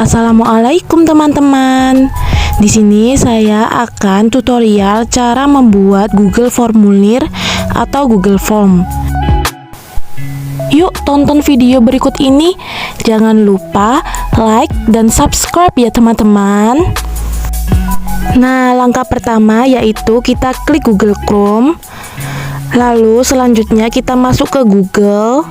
Assalamualaikum teman-teman. Di sini saya akan tutorial cara membuat Google Formulir atau Google Form. Yuk tonton video berikut ini. Jangan lupa like dan subscribe ya teman-teman. Nah, langkah pertama yaitu kita klik Google Chrome. Lalu selanjutnya kita masuk ke Google.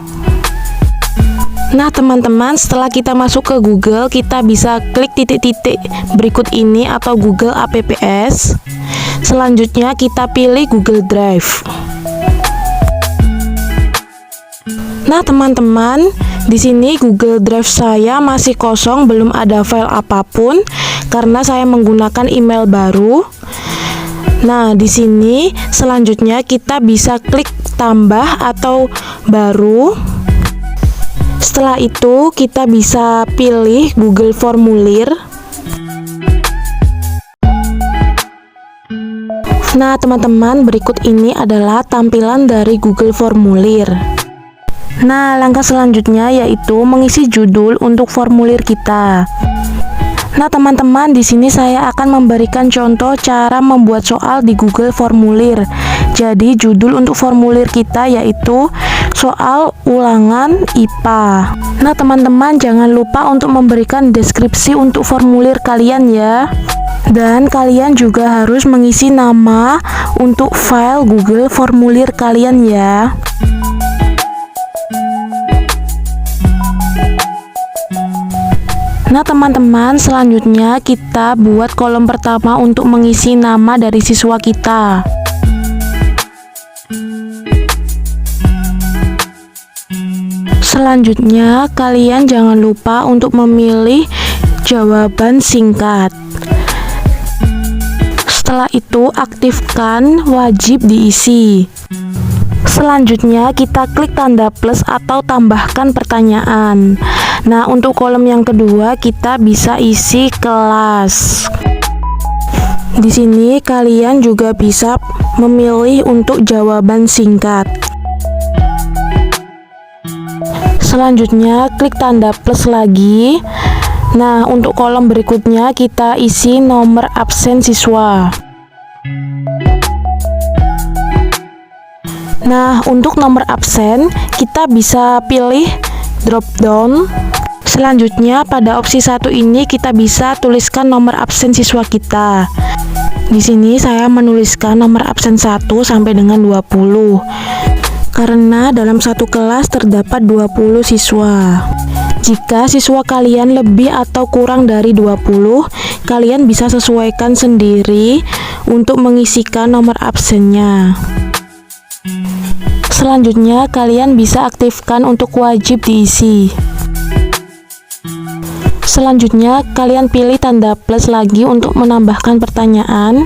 Nah teman-teman, setelah kita masuk ke Google, kita bisa klik titik-titik berikut ini atau Google Apps. Selanjutnya kita pilih Google Drive. Nah teman-teman, di sini Google Drive saya masih kosong, belum ada file apapun karena saya menggunakan email baru. Nah, di sini selanjutnya kita bisa klik tambah atau baru. Setelah itu kita bisa pilih Google Formulir. Nah teman-teman, berikut ini adalah tampilan dari Google Formulir. Nah, langkah selanjutnya yaitu mengisi judul untuk formulir kita. Nah teman-teman, di sini saya akan memberikan contoh cara membuat soal di Google Formulir. Jadi judul untuk formulir kita yaitu soal ulangan IPA. Nah teman-teman, jangan lupa untuk memberikan deskripsi untuk formulir kalian ya. Dan kalian juga harus mengisi nama untuk file Google Formulir kalian ya. Nah teman-teman, selanjutnya kita buat kolom pertama untuk mengisi nama dari siswa kita. Selanjutnya kalian jangan lupa untuk memilih jawaban singkat. Setelah itu aktifkan wajib diisi. Selanjutnya kita klik tanda plus atau tambahkan pertanyaan. Nah, untuk kolom yang kedua kita bisa isi kelas. Di sini kalian juga bisa memilih untuk jawaban singkat. Selanjutnya klik tanda plus lagi. Nah, untuk kolom berikutnya kita isi nomor absen siswa. Nah, untuk nomor absen kita bisa pilih drop down. Selanjutnya pada opsi 1 ini kita bisa tuliskan nomor absen siswa kita. Di sini saya menuliskan nomor absen 1 sampai dengan 20. Karena dalam satu kelas terdapat 20 siswa. Jika siswa kalian lebih atau kurang dari 20, kalian bisa sesuaikan sendiri untuk mengisikan nomor absennya. Selanjutnya kalian bisa aktifkan untuk wajib diisi. Selanjutnya kalian pilih tanda plus lagi untuk menambahkan pertanyaan.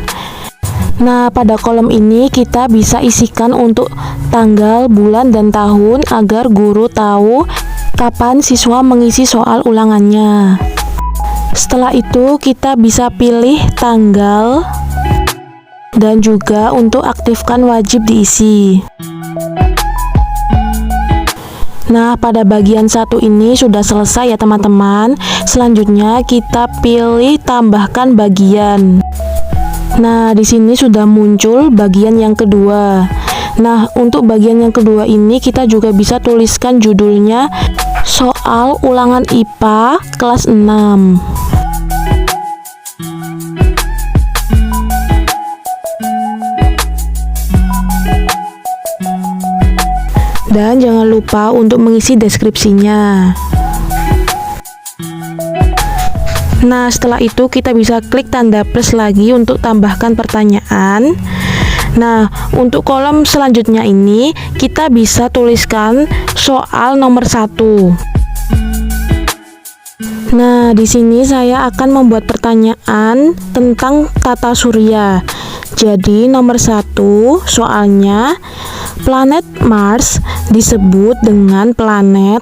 Nah, pada kolom ini kita bisa isikan untuk tanggal, bulan, dan tahun agar guru tahu kapan siswa mengisi soal ulangannya. Setelah itu kita bisa pilih tanggal dan juga untuk aktifkan wajib diisi. Nah, pada bagian 1 ini sudah selesai ya teman-teman. Selanjutnya kita pilih tambahkan bagian. Nah, di sini sudah muncul bagian yang kedua. Nah, untuk bagian yang kedua ini kita juga bisa tuliskan judulnya soal ulangan IPA kelas 6. Dan jangan lupa untuk mengisi deskripsinya. Nah, setelah itu kita bisa klik tanda plus lagi untuk tambahkan pertanyaan. Nah, untuk kolom selanjutnya ini kita bisa tuliskan soal nomor 1. Nah, di sini saya akan membuat pertanyaan tentang tata surya. Jadi nomor 1 soalnya, planet Mars disebut dengan planet.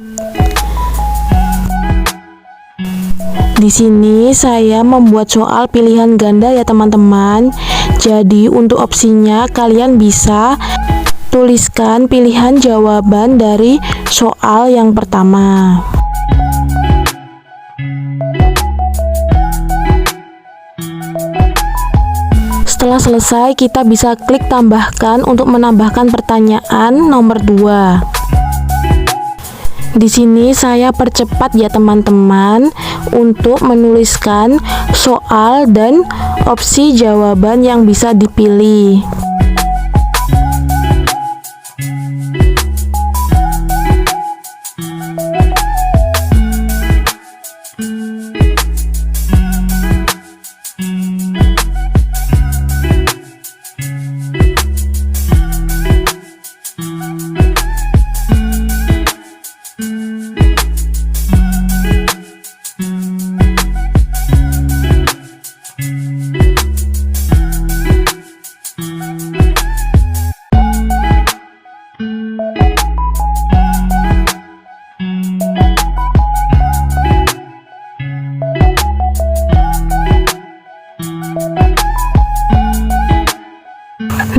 Di sini saya membuat soal pilihan ganda ya teman-teman. Jadi untuk opsinya kalian bisa tuliskan pilihan jawaban dari soal yang pertama. Setelah selesai, kita bisa klik tambahkan untuk menambahkan pertanyaan nomor 2. Di sini saya percepat ya teman-teman untuk menuliskan soal dan opsi jawaban yang bisa dipilih.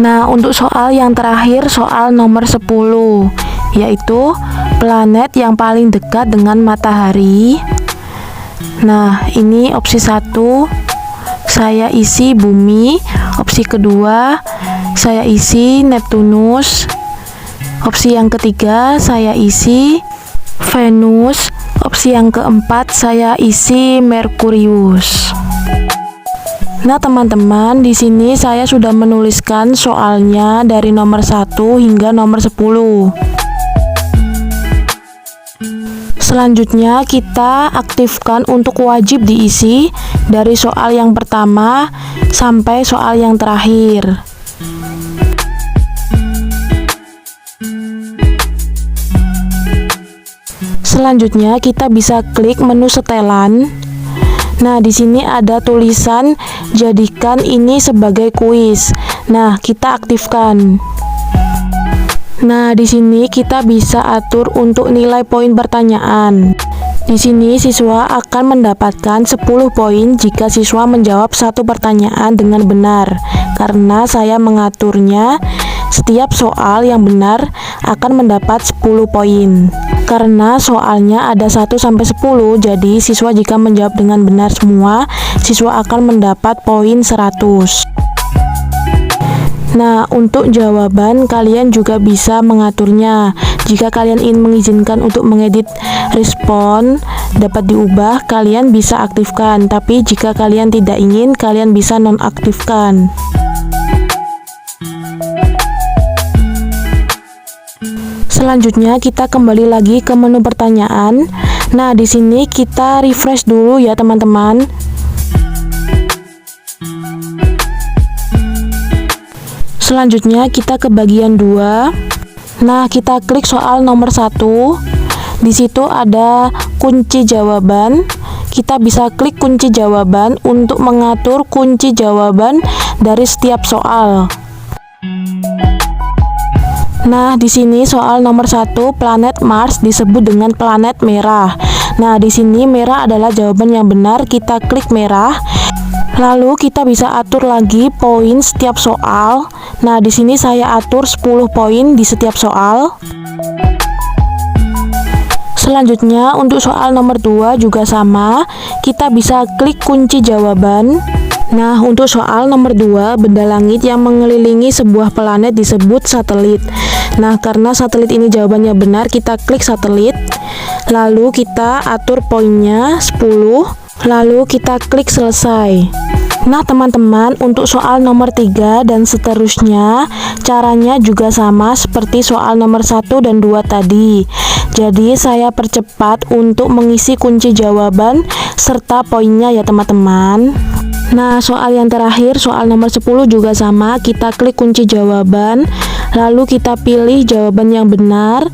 Nah, untuk soal yang terakhir, soal nomor 10, yaitu planet yang paling dekat dengan matahari. Nah, ini opsi 1, saya isi bumi. Opsi kedua, saya isi Neptunus. Opsi yang ketiga, saya isi Venus. Opsi yang keempat, saya isi Merkurius. Nah, teman-teman, di sini saya sudah menuliskan soalnya dari nomor 1 hingga nomor 10. Selanjutnya, kita aktifkan untuk wajib diisi dari soal yang pertama sampai soal yang terakhir. Selanjutnya, kita bisa klik menu setelan. Nah, di sini ada tulisan jadikan ini sebagai kuis. Nah, kita aktifkan. Nah, di sini kita bisa atur untuk nilai poin pertanyaan. Di sini siswa akan mendapatkan 10 poin jika siswa menjawab satu pertanyaan dengan benar. Karena saya mengaturnya, setiap soal yang benar akan mendapat 10 poin. Karena soalnya ada 1 sampai 10, jadi siswa jika menjawab dengan benar semua, siswa akan mendapat poin 100. Nah, untuk jawaban kalian juga bisa mengaturnya. Jika kalian ingin mengizinkan untuk mengedit respon dapat diubah, kalian bisa aktifkan. Tapi jika kalian tidak ingin, kalian bisa nonaktifkan. Selanjutnya kita kembali lagi ke menu pertanyaan. Nah, di sini kita refresh dulu ya teman-teman. Selanjutnya kita ke bagian 2. Nah, kita klik soal nomor 1. Di situ ada kunci jawaban. Kita bisa klik kunci jawaban untuk mengatur kunci jawaban dari setiap soal. Nah, di sini soal nomor 1, planet Mars disebut dengan planet merah. Nah, di sini merah adalah jawaban yang benar, kita klik merah. Lalu kita bisa atur lagi poin setiap soal. Nah, di sini saya atur 10 poin di setiap soal. Selanjutnya untuk soal nomor 2 juga sama, kita bisa klik kunci jawaban. Nah, untuk soal nomor 2, benda langit yang mengelilingi sebuah planet disebut satelit. Nah, karena satelit ini jawabannya benar, kita klik satelit. Lalu kita atur poinnya 10. Lalu kita klik selesai. Nah, teman-teman, untuk soal nomor 3 dan seterusnya, caranya juga sama seperti soal nomor 1 dan 2 tadi. Jadi, saya percepat untuk mengisi kunci jawaban serta poinnya ya teman-teman. Nah, soal yang terakhir, soal nomor 10 juga sama, kita klik kunci jawaban, lalu kita pilih jawaban yang benar.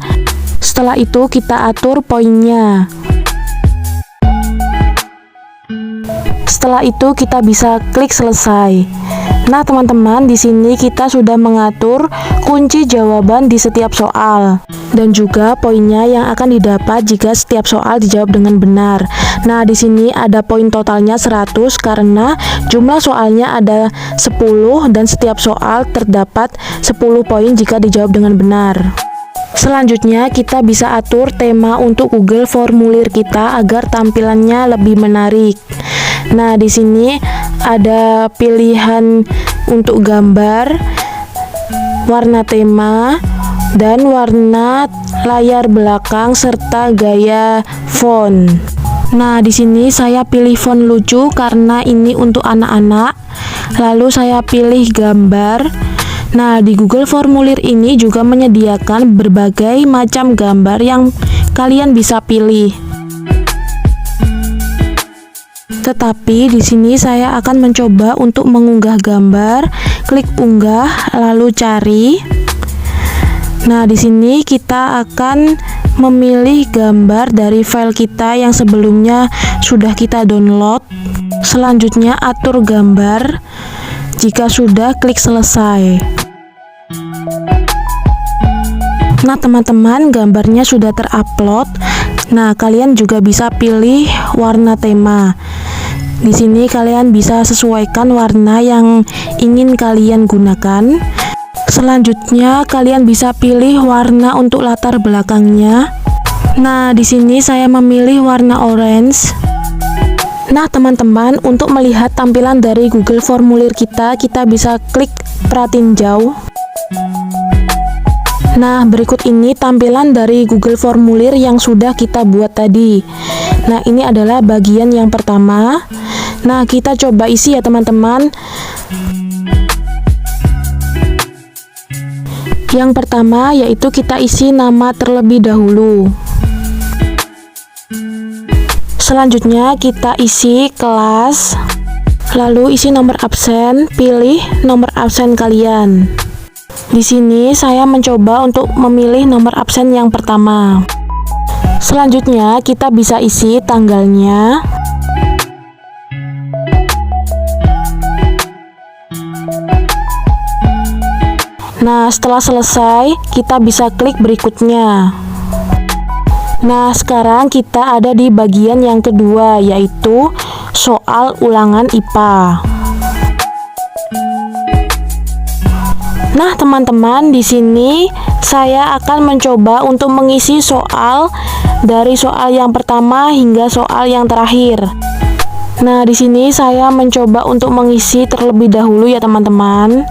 Setelah itu kita atur poinnya. Setelah itu kita bisa klik selesai. Nah, teman-teman, di sini kita sudah mengatur kunci jawaban di setiap soal dan juga poinnya yang akan didapat jika setiap soal dijawab dengan benar. Nah, di sini ada poin totalnya 100 karena jumlah soalnya ada 10 dan setiap soal terdapat 10 poin jika dijawab dengan benar. Selanjutnya kita bisa atur tema untuk Google formulir kita agar tampilannya lebih menarik. Nah, di sini ada pilihan untuk gambar, warna tema, dan warna layar belakang serta gaya font. Nah, di sini saya pilih font lucu karena ini untuk anak-anak. Lalu saya pilih gambar. Nah, di Google Formulir ini juga menyediakan berbagai macam gambar yang kalian bisa pilih. Tetapi di sini saya akan mencoba untuk mengunggah gambar. Klik unggah, lalu cari. Nah, di sini kita akan memilih gambar dari file kita yang sebelumnya sudah kita download. Selanjutnya atur gambar. Jika sudah, klik selesai. Nah, teman-teman, gambarnya sudah terupload. Nah, kalian juga bisa pilih warna tema. Di sini kalian bisa sesuaikan warna yang ingin kalian gunakan. Selanjutnya, kalian bisa pilih warna untuk latar belakangnya. Nah, di sini saya memilih warna orange. Nah, teman-teman, untuk melihat tampilan dari Google Formulir kita bisa klik pratinjau. Nah, berikut ini tampilan dari Google Formulir yang sudah kita buat tadi. Nah, ini adalah bagian yang pertama. Nah, kita coba isi ya, teman-teman. Yang pertama yaitu kita isi nama terlebih dahulu. Selanjutnya kita isi kelas. Lalu isi nomor absen, pilih nomor absen kalian. Di sini saya mencoba untuk memilih nomor absen yang pertama. Selanjutnya kita bisa isi tanggalnya. Nah, setelah selesai, kita bisa klik berikutnya. Nah, sekarang kita ada di bagian yang kedua, yaitu soal ulangan IPA. Nah, teman-teman, di sini saya akan mencoba untuk mengisi soal dari soal yang pertama hingga soal yang terakhir. Nah, di sini saya mencoba untuk mengisi terlebih dahulu ya, teman-teman.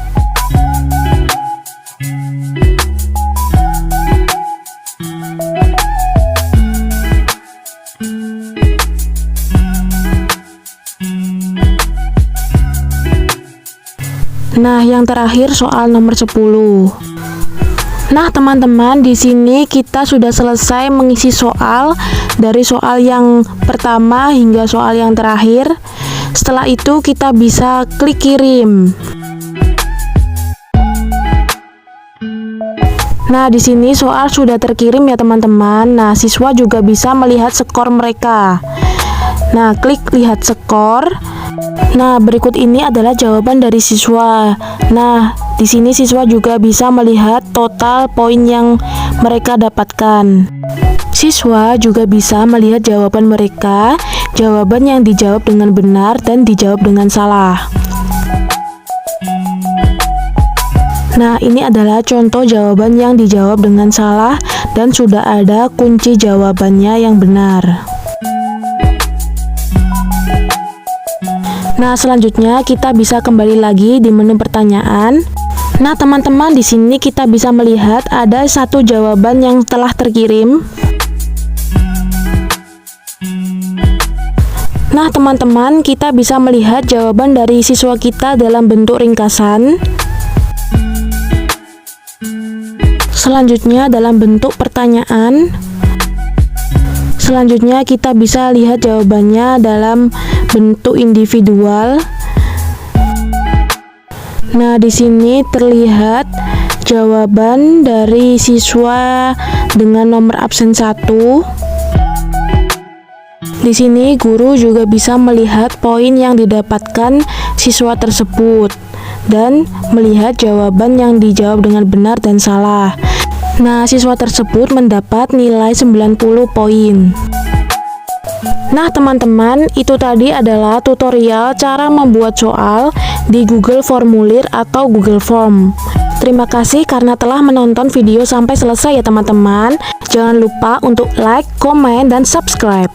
Nah, yang terakhir soal nomor 10. Nah, teman-teman, di sini kita sudah selesai mengisi soal dari soal yang pertama hingga soal yang terakhir. Setelah itu kita bisa klik kirim. Nah, di sini soal sudah terkirim ya, teman-teman. Nah, siswa juga bisa melihat skor mereka. Nah, klik lihat skor. Nah, berikut ini adalah jawaban dari siswa. Nah, di sini siswa juga bisa melihat total poin yang mereka dapatkan. Siswa juga bisa melihat jawaban mereka, jawaban yang dijawab dengan benar dan dijawab dengan salah. Nah, ini adalah contoh jawaban yang dijawab dengan salah dan sudah ada kunci jawabannya yang benar. Nah, selanjutnya kita bisa kembali lagi di menu pertanyaan. Nah, teman-teman, di sini kita bisa melihat ada satu jawaban yang telah terkirim. Nah, teman-teman, kita bisa melihat jawaban dari siswa kita dalam bentuk ringkasan. Selanjutnya dalam bentuk pertanyaan. Selanjutnya kita bisa lihat jawabannya dalam bentuk individual. Nah, di sini terlihat jawaban dari siswa dengan nomor absen 1. Di sini guru juga bisa melihat poin yang didapatkan siswa tersebut dan melihat jawaban yang dijawab dengan benar dan salah. Nah, siswa tersebut mendapat nilai 90 poin. Nah, teman-teman, itu tadi adalah tutorial cara membuat soal di Google Formulir atau Google Form. Terima kasih karena telah menonton video sampai selesai ya, teman-teman. Jangan lupa untuk like, komen, dan subscribe.